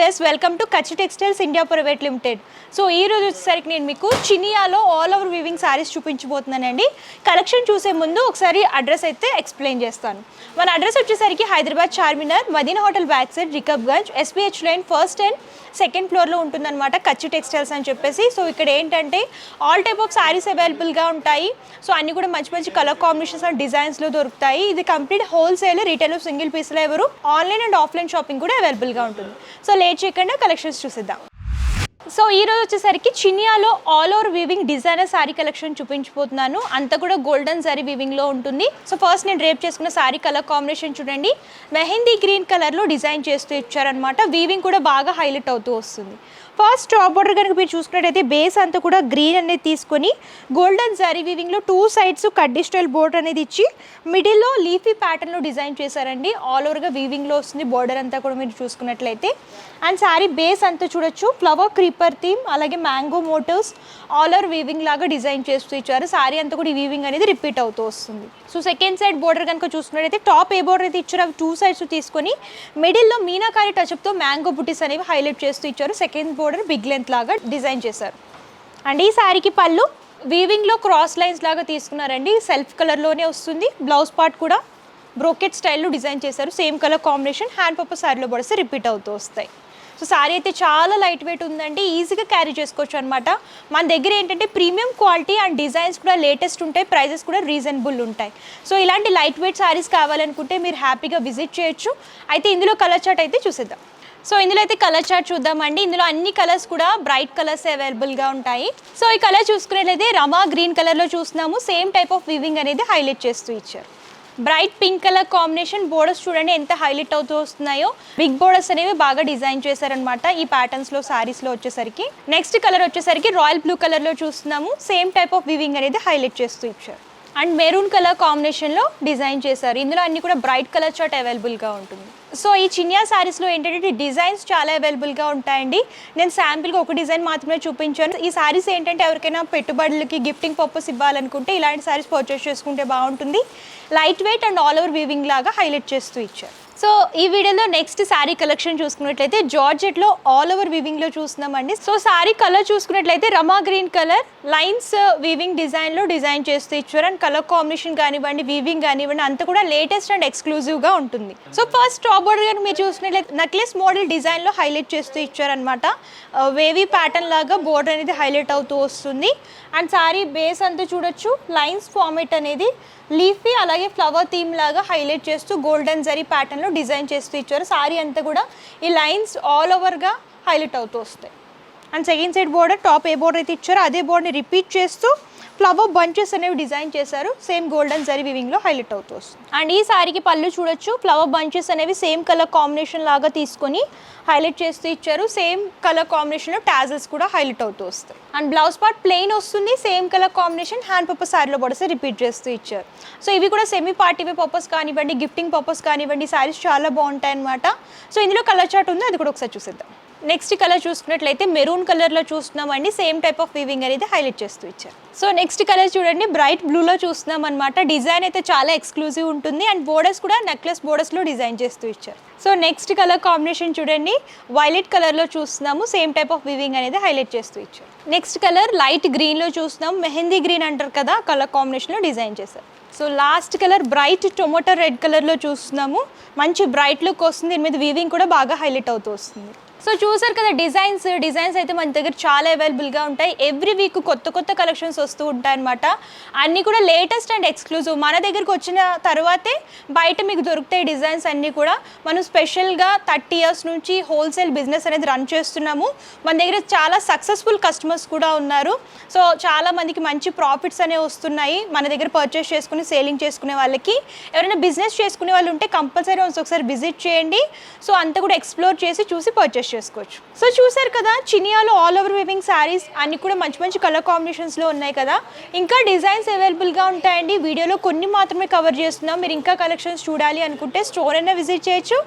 Viewers, welcome to Kutch textiles India private limited. So ఈ రోజు వచ్చేసరికి నేను మీకు చినియాలో ఆల్ ఓవర్ వీవింగ్ సారీస్ చూపించబోతున్నానండి. కలెక్షన్ చూసే ముందు ఒకసారి అడ్రస్ అయితే ఎక్స్ప్లెయిన్ చేస్తాను. మన అడ్రస్ వచ్చేసరికి Hyderabad Charminar, Madina hotel back side, Rikabganj, SPH line first and second ఫ్లోర్లో ఉంటుందన్నమాట కచ్ టెక్స్టైల్స్ అని చెప్పేసి. సో ఇక్కడ ఏంటంటే ఆల్ టైప్ ఆఫ్ సారీస్ అవైలబుల్గా ఉంటాయి. సో అన్నీ కూడా మంచి మంచి కలర్ కాంబినేషన్స్ అండ్ డిజైన్స్లో దొరుకుతాయి. ఇది కంప్లీట్ హోల్సేల్, రీటైల్, సింగిల్ పీస్లో ఎవరు ఆన్లైన్ అండ్ ఆఫ్లైన్ షాపింగ్ కూడా అవైలబుల్గా ఉంటుంది. సో లేట్ చేయకుండా కలెక్షన్స్ చూసిద్దాం. సో ఈ రోజు వచ్చేసరికి చినియాలో all over weaving designer sari collection చూపించబోతున్నాను. అంతా కూడా గోల్డెన్ సారీ వీవింగ్లో ఉంటుంది. సో ఫస్ట్ నేను డ్రేప్ చేసుకున్న సారీ కలర్ కాంబినేషన్ చూడండి, మెహందీ గ్రీన్ కలర్లో డిజైన్ చేస్తూ ఇచ్చారనమాట. వీవింగ్ కూడా బాగా హైలైట్ అవుతూ వస్తుంది. ఫస్ట్ టాప్ బార్డర్ కనుక మీరు చూసుకున్నట్టయితే బేస్ అంతా కూడా గ్రీన్ అనేది తీసుకొని గోల్డెన్ జరీ వీవింగ్లో టూ సైడ్స్ కడ్డీ స్టైల్ బోర్డర్ అనేది ఇచ్చి మిడిల్లో లీఫీ ప్యాటర్న్లో డిజైన్ చేశారండి. ఆల్ ఓవర్గా వీవింగ్లో వస్తుంది బోర్డర్ అంతా కూడా మీరు చూసుకున్నట్లయితే. అండ్ శారీ బేస్ అంతా చూడొచ్చు ఫ్లవర్ క్రీపర్ థీమ్, అలాగే mango motifs all over weaving లాగా డిజైన్ చేస్తూ ఇచ్చారు. శారీ అంతా కూడా ఈ వీవింగ్ అనేది రిపీట్ అవుతూ వస్తుంది. సో సెకండ్ సైడ్ బోర్డర్ కనుక చూసుకున్నట్టయితే టాప్ ఏ బోర్డర్ అయితే ఇచ్చారు అవి టూ సైడ్స్ తీసుకొని మిడిల్లో మీనాకారి టచ్అప్తో మ్యాంగో బుటీస్ అనేవి హైలైట్ చేస్తూ ఇచ్చారు. సెకండ్ బోర్డర్ బిగ్ లెంత్ లాగా డిజైన్ చేశారు. అండ్ ఈ శారీకి పళ్ళు వీవింగ్లో క్రాస్ లైన్స్ లాగా తీసుకున్నారండి. సెల్ఫ్ కలర్లోనే వస్తుంది. బ్లౌజ్ పార్ట్ కూడా బ్రోకెట్ స్టైల్లో డిజైన్ చేశారు. Same colour combination hand purpose శారీలో పడితే రిపీట్ అవుతూ వస్తాయి. సో శారీ అయితే చాలా లైట్ వెయిట్ ఉందండి, ఈజీగా క్యారీ చేసుకోవచ్చు అనమాట. మన దగ్గర ఏంటంటే ప్రీమియం క్వాలిటీ అండ్ డిజైన్స్ కూడా లేటెస్ట్ ఉంటాయి, ప్రైజెస్ కూడా రీజనబుల్ ఉంటాయి. సో ఇలాంటి లైట్ వెయిట్ శారీస్ కావాలనుకుంటే మీరు హ్యాపీగా విజిట్ చేయొచ్చు. అయితే ఇందులో కలర్ చార్ట్ అయితే చూసేద్దాం. సో ఇందులో అయితే కలర్ చార్ట్ చూద్దామండి. ఇందులో అన్ని కలర్స్ కూడా బ్రైట్ కలర్స్ అవైలబుల్గా ఉంటాయి. సో ఈ కలర్ చూసుకునేట్లయితే రమా గ్రీన్ కలర్లో చూస్తున్నాము. సేమ్ టైప్ ఆఫ్ వీవింగ్ అనేది హైలైట్ చేస్తూ ఇచ్చారు. Bright pink colour combination borders చూడండి ఎంత హైలైట్ అవుతూ వస్తున్నాయో. బిగ్ బోర్డర్స్ అనేవి బాగా డిజైన్ చేశారనమాట ఈ ప్యాటర్న్స్లో సారీస్లో వచ్చేసరికి. నెక్స్ట్ కలర్ వచ్చేసరికి రాయల్ బ్లూ కలర్లో చూస్తున్నాము. సేమ్ టైప్ ఆఫ్ వీవింగ్ అనేది హైలైట్ చేస్తూ ఇచ్చారు. అండ్ మెరూన్ కలర్ కాంబినేషన్లో డిజైన్ చేశారు. ఇందులో అన్ని కూడా బ్రైట్ కలర్ చార్ట్ అవైలబుల్గా ఉంటుంది. సో ఈ చినియా శారీస్లో ఏంటంటే డిజైన్స్ చాలా అవైలబుల్గా ఉంటాయండి. నేను శాంపిల్గా ఒక డిజైన్ మాత్రమే చూపించాను. ఈ శారీస్ ఏంటంటే ఎవరికైనా పెట్టుబడులకి గిఫ్టింగ్ పర్పస్ ఇవ్వాలనుకుంటే ఇలాంటి శారీస్ పర్చేస్ చేసుకుంటే బాగుంటుంది. Light weight and all over weaving లాగా హైలైట్ చేస్తూ ఇచ్చారు. సో ఈ వీడియోలో నెక్స్ట్ శారీ కలెక్షన్ చూసుకున్నట్లయితే జార్జెట్లో ఆల్ ఓవర్ వీవింగ్లో చూస్తున్నామండి. సో శారీ కలర్ చూసుకున్నట్లయితే రమా గ్రీన్ కలర్ లైన్స్ వీవింగ్ డిజైన్లో డిజైన్ చేస్తూ ఇచ్చారు. అండ్ కలర్ కాంబినేషన్ కానివ్వండి, వీవింగ్ కానివ్వండి అంతా కూడా లేటెస్ట్ అండ్ ఎక్స్క్లూజివ్గా ఉంటుంది. సో ఫస్ట్ టాప్ బోర్డర్ కానీ మీరు చూసినట్లయితే నెక్లెస్ మోడల్ డిజైన్లో హైలైట్ చేస్తూ ఇచ్చారనమాట. వేవీ ప్యాటర్న్ లాగా బోర్డర్ అనేది హైలైట్ అవుతూ వస్తుంది. అండ్ శారీ బేస్ అంతా చూడొచ్చు లైన్స్ ఫార్మేట్ అనేది లీఫీ అలాగే ఫ్లవర్ థీమ్ లాగా హైలైట్ చేస్తూ గోల్డెన్ జరీ ప్యాటర్న్లో డిజైన్ చేస్తూ ఇచ్చారు. సారీ అంతా కూడా ఈ లైన్స్ ఆల్ ఓవర్గా హైలైట్ అవుతూ వస్తాయి. And second side border top A border అయితే ఇచ్చారో అదే బోర్డర్ని రిపీట్ చేస్తూ ఫ్లవర్ బంచెస్ అనేవి డిజైన్ చేశారు. సేమ్ గోల్డెన్ జరీ వీవింగ్లో హైలైట్ అవుతూ వస్తుంది. అండ్ ఈ శారీకి పళ్ళు చూడొచ్చు ఫ్లవర్ బంచెస్ అనేవి సేమ్ కలర్ కాంబినేషన్ లాగా తీసుకొని హైలైట్ చేస్తూ ఇచ్చారు. సేమ్ కలర్ కాంబినేషన్లో టాజల్స్ కూడా హైలైట్ అవుతూ వస్తాయి. అండ్ బ్లౌజ్ పార్ట్ ప్లెయిన్ వస్తుంది. Same colour combination hand purpose శారీలో పడితే రిపీట్ చేస్తూ ఇచ్చారు. సో ఇవి కూడా సెమీ పార్టీ వే పర్పస్ కానివ్వండి, గిఫ్టింగ్ పర్పస్ కానివ్వండి శారీస్ చాలా బాగుంటాయి అనమాట. సో ఇందులో కలర్ చార్ట్ ఉంది, అది కూడా ఒకసారి చూసేద్దాం. నెక్స్ట్ కలర్ చూసుకున్నట్లయితే మెరూన్ కలర్లో చూస్తున్నామండి. సేమ్ టైప్ ఆఫ్ వీవింగ్ అనేది హైలైట్ చేస్తూ ఇచ్చారు. సో నెక్స్ట్ కలర్ చూడండి బ్రైట్ బ్లూలో చూస్తున్నాం అనమాట. డిజైన్ అయితే చాలా ఎక్స్క్లూజివ్ ఉంటుంది. అండ్ బోర్డర్స్ కూడా నెక్లెస్ బోర్డర్స్లో డిజైన్ చేస్తూ ఇచ్చారు. సో నెక్స్ట్ కలర్ కాంబినేషన్ చూడండి వైలెట్ కలర్లో చూస్తున్నాము. సేమ్ టైప్ ఆఫ్ వీవింగ్ అనేది హైలైట్ చేస్తూ ఇచ్చారు. నెక్స్ట్ కలర్ లైట్ గ్రీన్లో చూస్తున్నాం. మెహందీ గ్రీన్ అంటారు కదా, కలర్ కాంబినేషన్లో డిజైన్ చేశారు. So last colour bright tomato red కలర్లో చూస్తున్నాము. మంచి బ్రైట్ లుక్ వస్తుంది. దీని మీద వీవింగ్ కూడా బాగా హైలైట్ అవుతూ వస్తుంది. సో చూసారు కదా డిజైన్స్ అయితే మన దగ్గర చాలా అవైలబుల్గా ఉంటాయి. ఎవ్రీ వీక్ కొత్త కలెక్షన్స్ వస్తూ ఉంటాయన్నమాట. అన్నీ కూడా లేటెస్ట్ అండ్ ఎక్స్క్లూజివ్. మన దగ్గరకు వచ్చిన తర్వాతే బయట మీకు దొరుకుతాయి డిజైన్స్ అన్నీ కూడా. మనం స్పెషల్గా 30 years నుంచి హోల్సేల్ బిజినెస్ అనేది రన్ చేస్తున్నాము. మన దగ్గర చాలా సక్సెస్ఫుల్ కస్టమర్స్ కూడా ఉన్నారు. సో చాలా మందికి మంచి ప్రాఫిట్స్ అనేవి వస్తున్నాయి మన దగ్గర పర్చేస్ చేసుకుని సేలింగ్ చేసుకునే వాళ్ళకి. ఎవరైనా బిజినెస్ చేసుకునే వాళ్ళు ఉంటే కంపల్సరీ ఒకసారి విజిట్ చేయండి. సో అంతా కూడా ఎక్స్ప్లోర్ చేసి చూసి పర్చేస్ చేసుకోవచ్చు. సో చూసారు కదా చినియాలో ఆల్ ఓవర్ వీవింగ్ శారీస్ అన్ని కూడా మంచి కలర్ కాంబినేషన్స్లో ఉన్నాయి కదా. ఇంకా డిజైన్స్ అవైలబుల్గా ఉంటాయండి. వీడియోలో కొన్ని మాత్రమే కవర్ చేస్తున్నాం. మీరు ఇంకా కలెక్షన్స్ చూడాలి అనుకుంటే స్టోర్ అయినా విజిట్ చేయొచ్చు,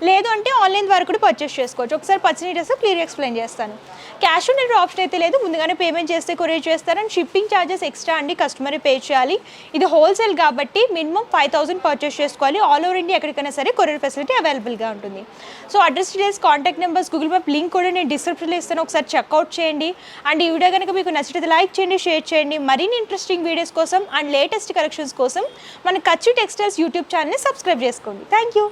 లేదు అంటే ఆన్లైన్ ద్వారా కూడా పర్చేస్ చేసుకోవచ్చు. ఒకసారి పర్చేస్ డీటెయిల్స్ క్లియర్ ఎక్స్ప్లెయిన్ చేస్తాను. క్యాష్ ఆన్ డెలివరీ ఆప్షన్ అయితే లేదు, ముందుగానే పేమెంట్ చేస్తే కొరియర్ చేస్తారు. అండ్ షిప్పింగ్ ఛార్జెస్ ఎక్స్ట్రా అండి, కస్టమర్ పే చేయాలి. ఇది హోల్సేల్ హోల్సేల్ కాబట్టి మినిమం 5,000 పర్చేస్ చేసుకోవాలి. ఆల్ ఓవర్ ఇండియా ఎక్కడికైనా సరే కొరియర్ ఫెసిలిటీ అవైలబుల్గా ఉంటుంది. So address details, contact numbers, Google map link కూడా నేను డిస్క్రిప్షన్లో ఇస్తాను, ఒకసారి చెక్అవుట్ చేయండి. అండ్ ఈ వీడియో కనుక మీకు నచ్చితే లైక్ చేయండి, షేర్ చేయండి. మరిన్ని ఇంట్రెస్టింగ్ వీడియోస్ కోసం అండ్ లేటెస్ట్ కలెక్షన్స్ కోసం మన కచ్చి టెక్స్టైల్స్ యూట్యూబ్ ఛానల్ని సబ్స్క్రైబ్ చేసుకోండి. Thank you.